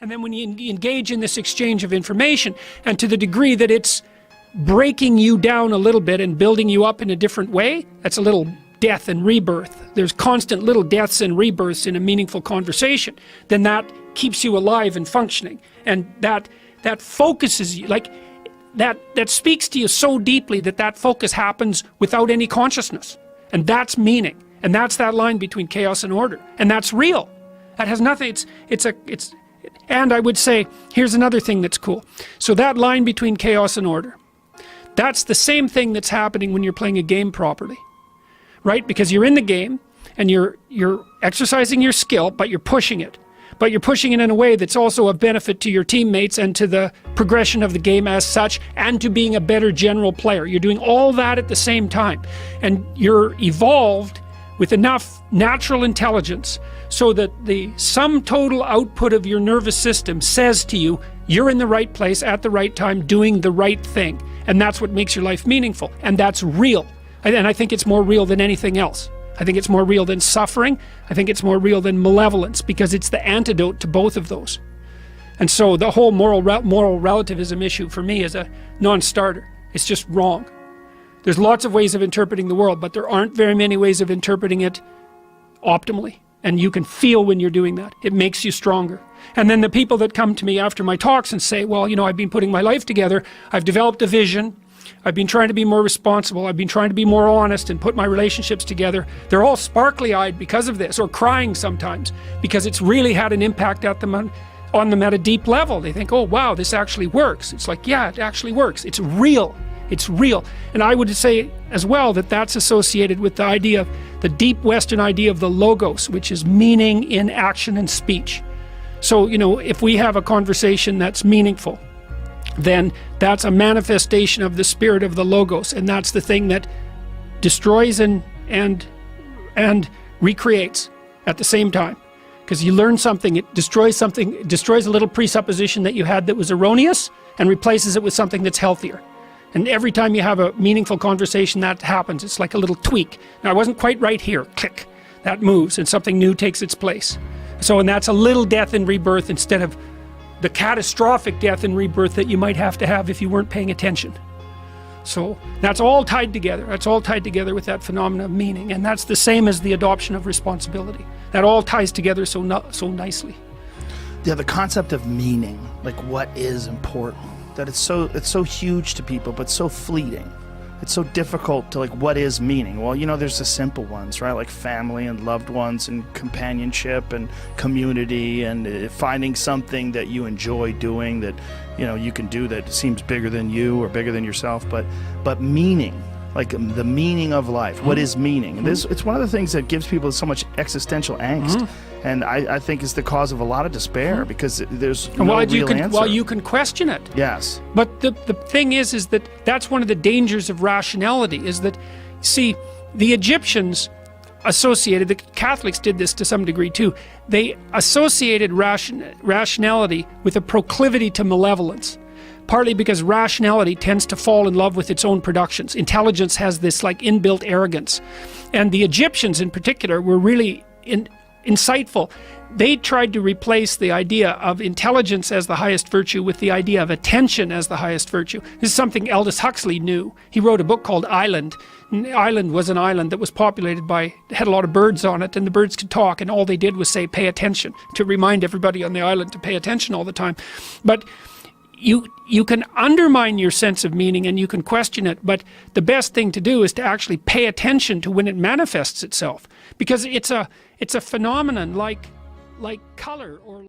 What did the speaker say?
And then when you engage in this exchange of information, and to the degree that it's breaking you down a little bit and building you up in a different way, that's a little death and rebirth. There's constant little deaths and rebirths in a meaningful conversation. Then that keeps you alive and functioning. And that focuses you, like that speaks to you so deeply that focus happens without any consciousness. And that's meaning. And that's that line between chaos and order. And that's real. That has nothing, and I would say, here's another thing that's cool. So that line between chaos and order, that's the same thing that's happening when you're playing a game properly, right? Because you're in the game and you're exercising your skill, but you're pushing it. But you're pushing it in a way that's also of benefit to your teammates and to the progression of the game as such, and to being a better general player. You're doing all that at the same time. And you're evolved with enough natural intelligence so that the sum total output of your nervous system says to you, you're in the right place at the right time doing the right thing. And that's what makes your life meaningful. And that's real. And I think it's more real than anything else. I think it's more real than suffering. I think it's more real than malevolence, because it's the antidote to both of those. And so the whole moral relativism issue for me is a non-starter. It's just wrong. There's lots of ways of interpreting the world, but there aren't very many ways of interpreting it optimally. And you can feel when you're doing that. It makes you stronger. And then the people that come to me after my talks and say, well, you know, I've been putting my life together, I've developed a vision, I've been trying to be more responsible, I've been trying to be more honest and put my relationships together. They're all sparkly-eyed because of this, or crying sometimes, because it's really had an impact on them at a deep level. They think, oh wow, this actually works. It's like, yeah, it actually works. It's real. It's real. And I would say as well that that's associated with the idea of the deep Western idea of the logos, which is meaning in action and speech. So, you know, if we have a conversation that's meaningful, then that's a manifestation of the spirit of the logos, and that's the thing that destroys and recreates at the same time. Because you learn something, it destroys something, it destroys a little presupposition that you had that was erroneous and replaces it with something that's healthier. And every time you have a meaningful conversation, that happens. It's like a little tweak. Now, I wasn't quite right here. Click. That moves, and something new takes its place. So, and that's a little death and rebirth instead of the catastrophic death and rebirth that you might have to have if you weren't paying attention. So that's all tied together. That's all tied together with that phenomenon of meaning. And that's the same as the adoption of responsibility. That all ties together so nicely. Yeah, the concept of meaning, like what is important, that it's so huge to people, but so fleeting. It's so difficult to, like, what is meaning? Well, you know, there's the simple ones, right? Like family and loved ones and companionship and community and finding something that you enjoy doing that, you know, you can do that seems bigger than you or bigger than yourself. But meaning, like the meaning of life. What is meaning? And it's one of the things that gives people so much existential angst. And I think is the cause of a lot of despair, because there's no real answer. Well, you can question it. Yes. But the thing is that that's one of the dangers of rationality, is that, see, the Egyptians associated, the Catholics did this to some degree too, they associated rationality with a proclivity to malevolence. Partly because rationality tends to fall in love with its own productions. Intelligence has this like inbuilt arrogance. And the Egyptians in particular were really insightful. They tried to replace the idea of intelligence as the highest virtue with the idea of attention as the highest virtue. This is something Aldous Huxley knew. He wrote a book called Island. And Island was an island that was populated by, had a lot of birds on it, and the birds could talk, and all they did was say, pay attention, to remind everybody on the island to pay attention all the time. But you can undermine your sense of meaning and you can question it, but the best thing to do is to actually pay attention to when it manifests itself, because it's a phenomenon like color or